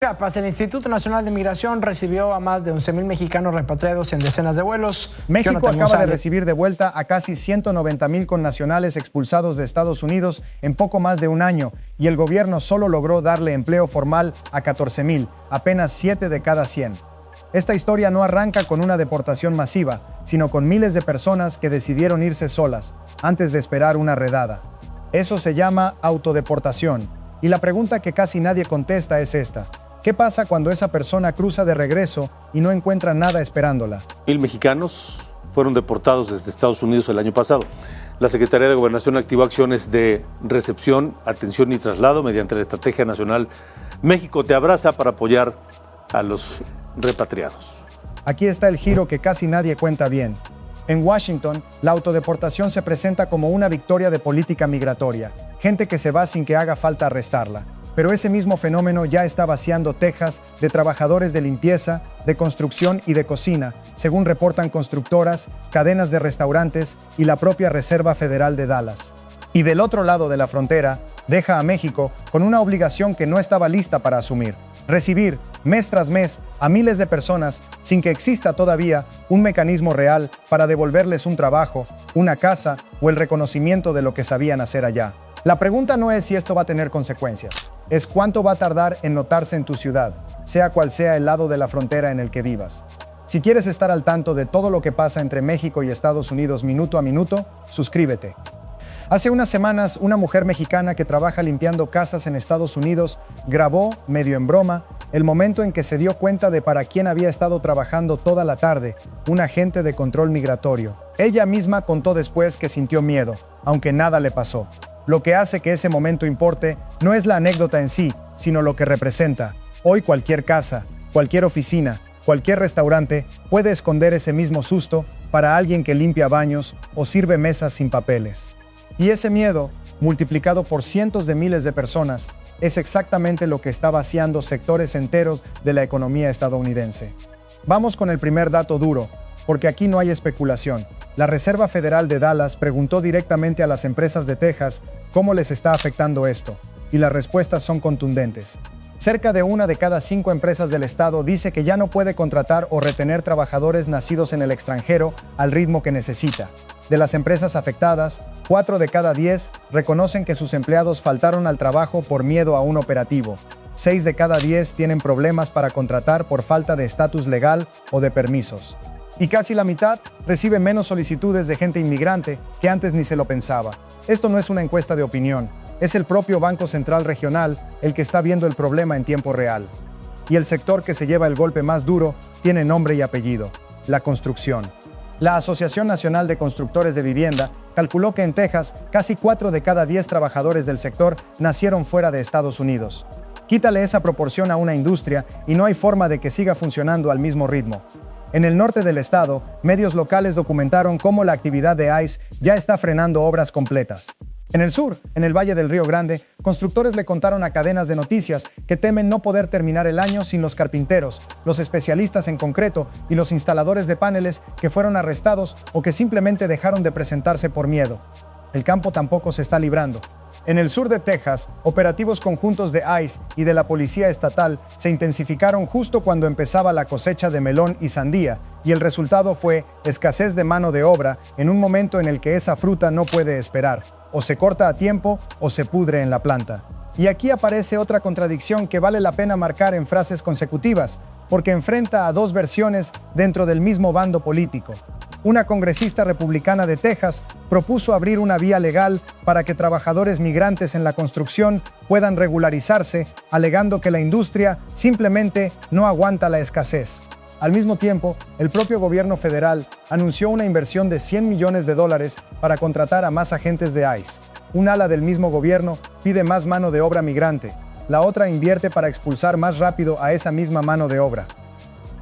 Chiapas, el Instituto Nacional de Migración recibió a más de 11,000 mexicanos repatriados en decenas de vuelos. México acaba de recibir de vuelta a casi 190,000 connacionales expulsados de Estados Unidos en poco más de un año, y el gobierno solo logró darle empleo formal a 14,000, apenas 7 de cada 100. Esta historia no arranca con una deportación masiva, sino con miles de personas que decidieron irse solas, antes de esperar una redada. Eso se llama autodeportación, y la pregunta que casi nadie contesta es esta: ¿qué pasa cuando esa persona cruza de regreso y no encuentra nada esperándola? 1,000 mexicanos fueron deportados desde Estados Unidos el año pasado. La Secretaría de Gobernación activó acciones de recepción, atención y traslado mediante la Estrategia Nacional México Te Abraza para apoyar a los repatriados. Aquí está el giro que casi nadie cuenta bien. En Washington, la autodeportación se presenta como una victoria de política migratoria, gente que se va sin que haga falta arrestarla. Pero ese mismo fenómeno ya está vaciando Texas de trabajadores de limpieza, de construcción y de cocina, según reportan constructoras, cadenas de restaurantes y la propia Reserva Federal de Dallas. Y del otro lado de la frontera, deja a México con una obligación que no estaba lista para asumir: recibir, mes tras mes, a miles de personas sin que exista todavía un mecanismo real para devolverles un trabajo, una casa o el reconocimiento de lo que sabían hacer allá. La pregunta no es si esto va a tener consecuencias, es cuánto va a tardar en notarse en tu ciudad, sea cual sea el lado de la frontera en el que vivas. Si quieres estar al tanto de todo lo que pasa entre México y Estados Unidos minuto a minuto, suscríbete. Hace unas semanas, una mujer mexicana que trabaja limpiando casas en Estados Unidos grabó, medio en broma, el momento en que se dio cuenta de para quién había estado trabajando toda la tarde, un agente de control migratorio. Ella misma contó después que sintió miedo, aunque nada le pasó. Lo que hace que ese momento importe no es la anécdota en sí, sino lo que representa. Hoy cualquier casa, cualquier oficina, cualquier restaurante puede esconder ese mismo susto para alguien que limpia baños o sirve mesas sin papeles. Y ese miedo, multiplicado por cientos de miles de personas, es exactamente lo que está vaciando sectores enteros de la economía estadounidense. Vamos con el primer dato duro, porque aquí no hay especulación. La Reserva Federal de Dallas preguntó directamente a las empresas de Texas cómo les está afectando esto, y las respuestas son contundentes. Cerca de 1 de cada 5 empresas del estado dice que ya no puede contratar o retener trabajadores nacidos en el extranjero al ritmo que necesita. De las empresas afectadas, 4 de cada 10 reconocen que sus empleados faltaron al trabajo por miedo a un operativo. 6 de cada 10 tienen problemas para contratar por falta de estatus legal o de permisos. Y casi la mitad recibe menos solicitudes de gente inmigrante que antes ni se lo pensaba. Esto no es una encuesta de opinión. Es el propio Banco Central Regional el que está viendo el problema en tiempo real. Y el sector que se lleva el golpe más duro tiene nombre y apellido: la construcción. La Asociación Nacional de Constructores de Vivienda calculó que en Texas casi 4 de cada 10 trabajadores del sector nacieron fuera de Estados Unidos. Quítale esa proporción a una industria y no hay forma de que siga funcionando al mismo ritmo. En el norte del estado, medios locales documentaron cómo la actividad de ICE ya está frenando obras completas. En el sur, en el Valle del Río Grande, constructores le contaron a cadenas de noticias que temen no poder terminar el año sin los carpinteros, los especialistas en concreto y los instaladores de paneles que fueron arrestados o que simplemente dejaron de presentarse por miedo. El campo tampoco se está librando. En el sur de Texas, operativos conjuntos de ICE y de la Policía Estatal se intensificaron justo cuando empezaba la cosecha de melón y sandía, y el resultado fue escasez de mano de obra en un momento en el que esa fruta no puede esperar. O se corta a tiempo o se pudre en la planta. Y aquí aparece otra contradicción que vale la pena marcar en frases consecutivas, porque enfrenta a dos versiones dentro del mismo bando político. Una congresista republicana de Texas propuso abrir una vía legal para que trabajadores migrantes en la construcción puedan regularizarse, alegando que la industria simplemente no aguanta la escasez. Al mismo tiempo, el propio gobierno federal anunció una inversión de $100 millones para contratar a más agentes de ICE. Un ala del mismo gobierno pide más mano de obra migrante. La otra invierte para expulsar más rápido a esa misma mano de obra.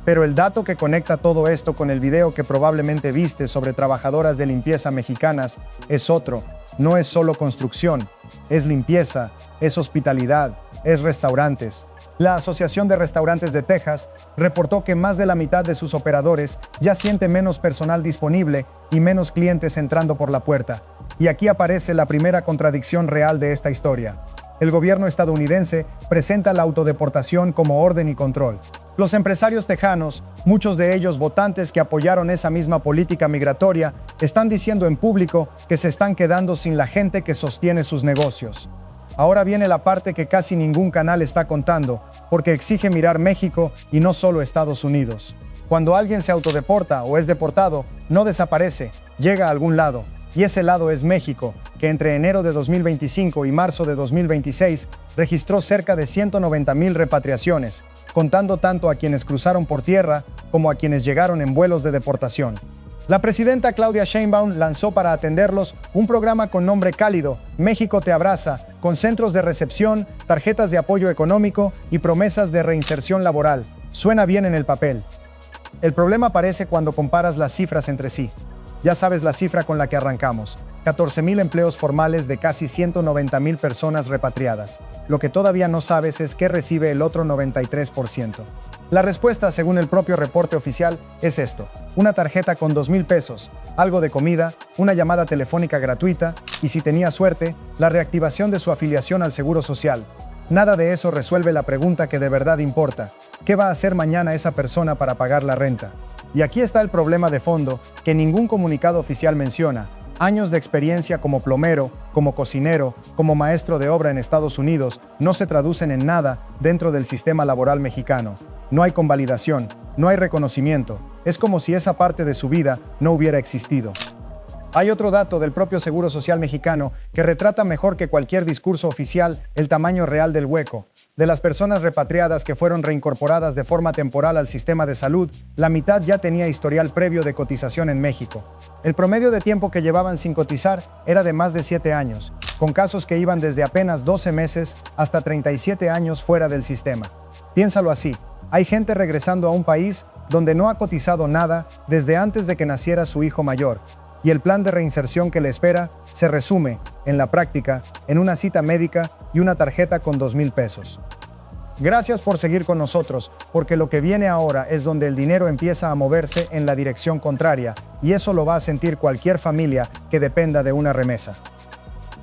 Pero el dato que conecta todo esto con el video que probablemente viste sobre trabajadoras de limpieza mexicanas es otro. No es solo construcción, es limpieza, es hospitalidad, es restaurantes. La Asociación de Restaurantes de Texas reportó que más de la mitad de sus operadores ya siente menos personal disponible y menos clientes entrando por la puerta. Y aquí aparece la primera contradicción real de esta historia. El gobierno estadounidense presenta la autodeportación como orden y control. Los empresarios tejanos, muchos de ellos votantes que apoyaron esa misma política migratoria, están diciendo en público que se están quedando sin la gente que sostiene sus negocios. Ahora viene la parte que casi ningún canal está contando, porque exige mirar México y no solo Estados Unidos. Cuando alguien se autodeporta o es deportado, no desaparece, llega a algún lado. Y ese lado es México, que entre enero de 2025 y marzo de 2026 registró cerca de 190,000 repatriaciones, contando tanto a quienes cruzaron por tierra como a quienes llegaron en vuelos de deportación. La presidenta Claudia Sheinbaum lanzó para atenderlos un programa con nombre cálido, México te abraza, con centros de recepción, tarjetas de apoyo económico y promesas de reinserción laboral. Suena bien en el papel. El problema aparece cuando comparas las cifras entre sí. Ya sabes la cifra con la que arrancamos, 14,000 empleos formales de casi 190,000 personas repatriadas. Lo que todavía no sabes es qué recibe el otro 93%. La respuesta, según el propio reporte oficial, es esto: una tarjeta con 2,000 pesos, algo de comida, una llamada telefónica gratuita y, si tenía suerte, la reactivación de su afiliación al Seguro Social. Nada de eso resuelve la pregunta que de verdad importa: ¿qué va a hacer mañana esa persona para pagar la renta? Y aquí está el problema de fondo que ningún comunicado oficial menciona. Años de experiencia como plomero, como cocinero, como maestro de obra en Estados Unidos no se traducen en nada dentro del sistema laboral mexicano. No hay convalidación, no hay reconocimiento. Es como si esa parte de su vida no hubiera existido. Hay otro dato del propio Seguro Social mexicano que retrata mejor que cualquier discurso oficial el tamaño real del hueco. De las personas repatriadas que fueron reincorporadas de forma temporal al sistema de salud, la mitad ya tenía historial previo de cotización en México. El promedio de tiempo que llevaban sin cotizar era de más de 7 años, con casos que iban desde apenas 12 meses hasta 37 años fuera del sistema. Piénsalo así: hay gente regresando a un país donde no ha cotizado nada desde antes de que naciera su hijo mayor, y el plan de reinserción que le espera se resume, en la práctica, en una cita médica y una tarjeta con 2,000 pesos. Gracias por seguir con nosotros, porque lo que viene ahora es donde el dinero empieza a moverse en la dirección contraria, y eso lo va a sentir cualquier familia que dependa de una remesa.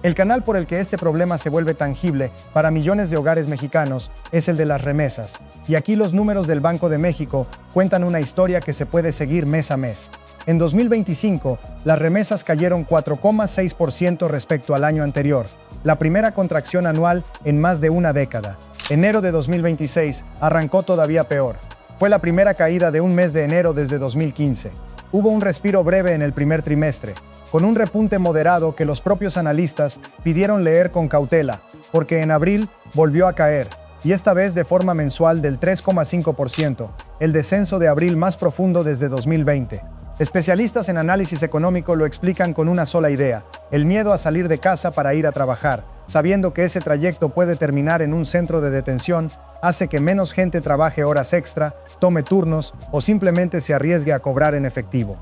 El canal por el que este problema se vuelve tangible para millones de hogares mexicanos es el de las remesas, y aquí los números del Banco de México cuentan una historia que se puede seguir mes a mes. En 2025, las remesas cayeron 4,6% respecto al año anterior, la primera contracción anual en más de una década. Enero de 2026 arrancó todavía peor. Fue la primera caída de un mes de enero desde 2015. Hubo un respiro breve en el primer trimestre, con un repunte moderado que los propios analistas pidieron leer con cautela, porque en abril volvió a caer, y esta vez de forma mensual del 3,5%, el descenso de abril más profundo desde 2020. Especialistas en análisis económico lo explican con una sola idea: el miedo a salir de casa para ir a trabajar, sabiendo que ese trayecto puede terminar en un centro de detención, hace que menos gente trabaje horas extra, tome turnos o simplemente se arriesgue a cobrar en efectivo.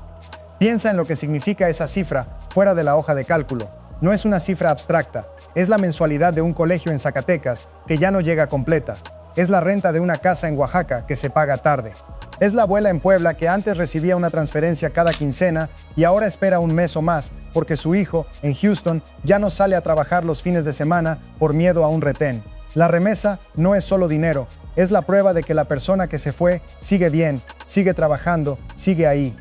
Piensa en lo que significa esa cifra fuera de la hoja de cálculo. No es una cifra abstracta, es la mensualidad de un colegio en Zacatecas que ya no llega completa. Es la renta de una casa en Oaxaca que se paga tarde. Es la abuela en Puebla que antes recibía una transferencia cada quincena y ahora espera un mes o más porque su hijo, en Houston, ya no sale a trabajar los fines de semana por miedo a un retén. La remesa no es solo dinero, es la prueba de que la persona que se fue sigue bien, sigue trabajando, sigue ahí.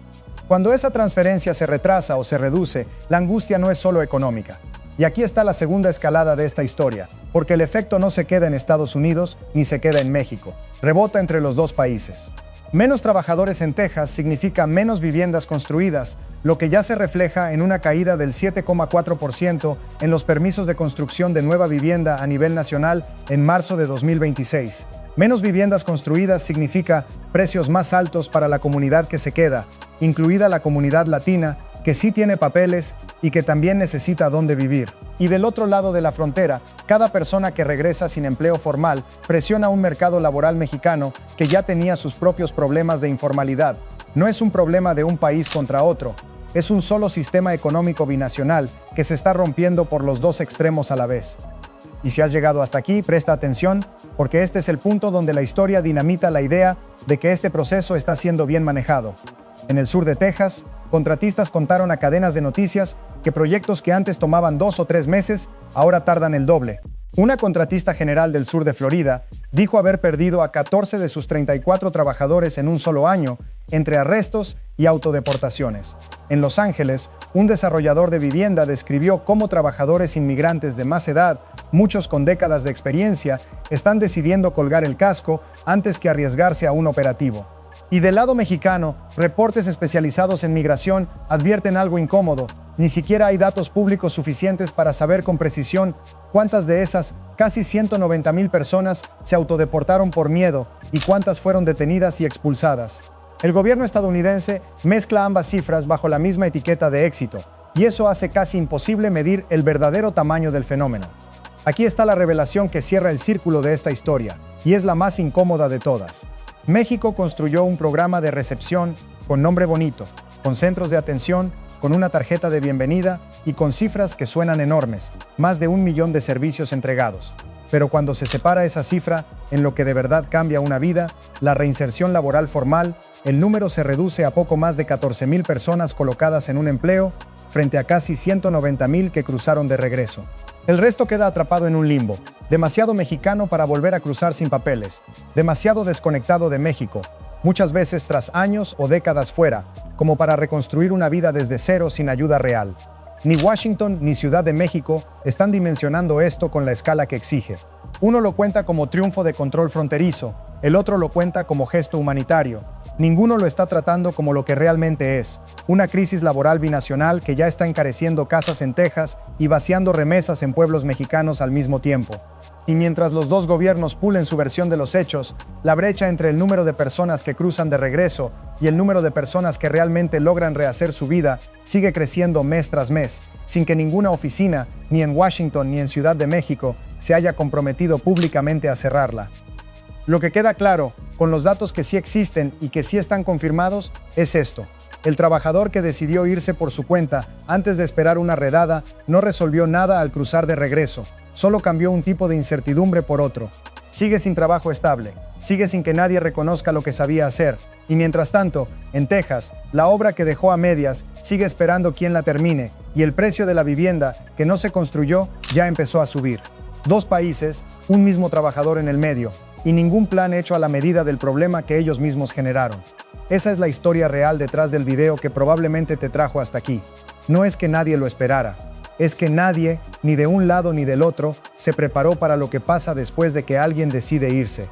Cuando esa transferencia se retrasa o se reduce, la angustia no es solo económica. Y aquí está la segunda escalada de esta historia, porque el efecto no se queda en Estados Unidos ni se queda en México, rebota entre los dos países. Menos trabajadores en Texas significa menos viviendas construidas, lo que ya se refleja en una caída del 7,4% en los permisos de construcción de nueva vivienda a nivel nacional en marzo de 2026. Menos viviendas construidas significa precios más altos para la comunidad que se queda, incluida la comunidad latina, que sí tiene papeles y que también necesita dónde vivir. Y del otro lado de la frontera, cada persona que regresa sin empleo formal presiona un mercado laboral mexicano que ya tenía sus propios problemas de informalidad. No es un problema de un país contra otro, es un solo sistema económico binacional que se está rompiendo por los dos extremos a la vez. Y si has llegado hasta aquí, presta atención, porque este es el punto donde la historia dinamita la idea de que este proceso está siendo bien manejado. En el sur de Texas, contratistas contaron a cadenas de noticias que proyectos que antes tomaban 2 o 3 meses, ahora tardan el doble. Una contratista general del sur de Florida dijo haber perdido a 14 de sus 34 trabajadores en un solo año, entre arrestos y autodeportaciones. En Los Ángeles, un desarrollador de vivienda describió cómo trabajadores inmigrantes de más edad, muchos con décadas de experiencia, están decidiendo colgar el casco antes que arriesgarse a un operativo. Y del lado mexicano, reportes especializados en migración advierten algo incómodo. Ni siquiera hay datos públicos suficientes para saber con precisión cuántas de esas casi 190,000 personas se autodeportaron por miedo y cuántas fueron detenidas y expulsadas. El gobierno estadounidense mezcla ambas cifras bajo la misma etiqueta de éxito, y eso hace casi imposible medir el verdadero tamaño del fenómeno. Aquí está la revelación que cierra el círculo de esta historia, y es la más incómoda de todas. México construyó un programa de recepción con nombre bonito, con centros de atención, con una tarjeta de bienvenida y con cifras que suenan enormes, más de 1 millón de servicios entregados. Pero cuando se separa esa cifra en lo que de verdad cambia una vida, la reinserción laboral formal, el número se reduce a poco más de 14,000 personas colocadas en un empleo, frente a casi 190,000 que cruzaron de regreso. El resto queda atrapado en un limbo, demasiado mexicano para volver a cruzar sin papeles, demasiado desconectado de México, muchas veces tras años o décadas fuera, como para reconstruir una vida desde cero sin ayuda real. Ni Washington ni Ciudad de México están dimensionando esto con la escala que exige. Uno lo cuenta como triunfo de control fronterizo, el otro lo cuenta como gesto humanitario. Ninguno lo está tratando como lo que realmente es, una crisis laboral binacional que ya está encareciendo casas en Texas y vaciando remesas en pueblos mexicanos al mismo tiempo. Y mientras los dos gobiernos pulen su versión de los hechos, la brecha entre el número de personas que cruzan de regreso y el número de personas que realmente logran rehacer su vida sigue creciendo mes tras mes, sin que ninguna oficina, ni en Washington ni en Ciudad de México, se haya comprometido públicamente a cerrarla. Lo que queda claro, con los datos que sí existen y que sí están confirmados, es esto. El trabajador que decidió irse por su cuenta antes de esperar una redada no resolvió nada al cruzar de regreso, solo cambió un tipo de incertidumbre por otro. Sigue sin trabajo estable, sigue sin que nadie reconozca lo que sabía hacer, y mientras tanto, en Texas, la obra que dejó a medias sigue esperando quien la termine, y el precio de la vivienda que no se construyó ya empezó a subir. 2 países, un mismo trabajador en el medio, y ningún plan hecho a la medida del problema que ellos mismos generaron. Esa es la historia real detrás del video que probablemente te trajo hasta aquí. No es que nadie lo esperara, es que nadie, ni de un lado ni del otro, se preparó para lo que pasa después de que alguien decide irse.